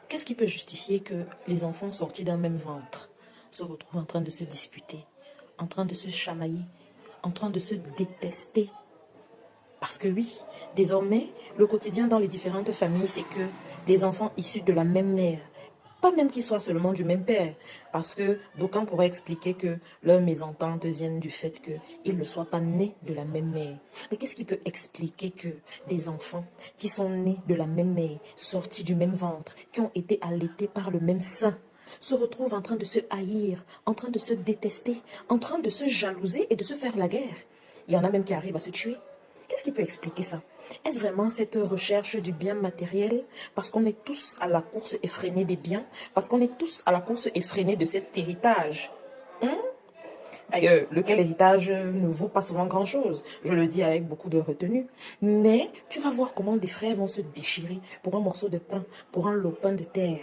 Qu'est-ce qui peut justifier que les enfants sortis d'un même ventre se retrouvent en train de se disputer, en train de se chamailler, en train de se détester? Parce que oui, désormais, le quotidien dans les différentes familles, c'est que les enfants issus de la même mère, pas même qu'ils soient seulement du même père, parce que d'aucuns pourraient expliquer que leurs mésententes viennent du fait qu'ils ne soient pas nés de la même mère. Mais qu'est-ce qui peut expliquer que des enfants qui sont nés de la même mère, sortis du même ventre, qui ont été allaités par le même sein, se retrouvent en train de se haïr, en train de se détester, en train de se jalouser et de se faire la guerre? Il y en a même qui arrivent à se tuer. Qu'est-ce qui peut expliquer ça? Est-ce vraiment cette recherche du bien matériel? Parce qu'on est tous à la course effrénée des biens? Parce qu'on est tous à la course effrénée de cet héritage? D'ailleurs, lequel héritage ne vaut pas souvent grand-chose. Je le dis avec beaucoup de retenue. Mais tu vas voir comment des frères vont se déchirer pour un morceau de pain, pour un lopin de terre.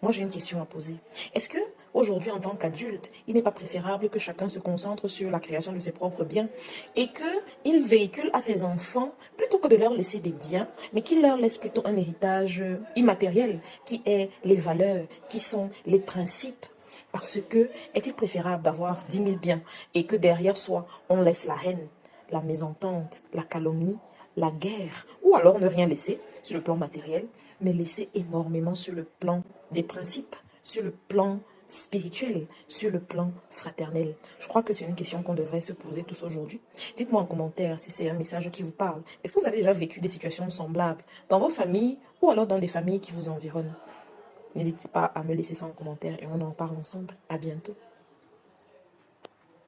Moi, j'ai une question à poser. Est-ce que aujourd'hui, en tant qu'adulte, il n'est pas préférable que chacun se concentre sur la création de ses propres biens et qu'il véhicule à ses enfants, plutôt que de leur laisser des biens, mais qu'il leur laisse plutôt un héritage immatériel qui est les valeurs, qui sont les principes? Parce que est-il préférable d'avoir 10 000 biens et que derrière soi, on laisse la haine, la mésentente, la calomnie, la guerre, ou alors ne rien laisser sur le plan matériel, mais laisser énormément sur le plan des principes, sur le plan spirituel, sur le plan fraternel? Je crois que c'est une question qu'on devrait se poser tous aujourd'hui. Dites-moi en commentaire si c'est un message qui vous parle. Est-ce que vous avez déjà vécu des situations semblables dans vos familles ou alors dans des familles qui vous environnent? N'hésitez pas à me laisser ça en commentaire et on en parle ensemble. À bientôt.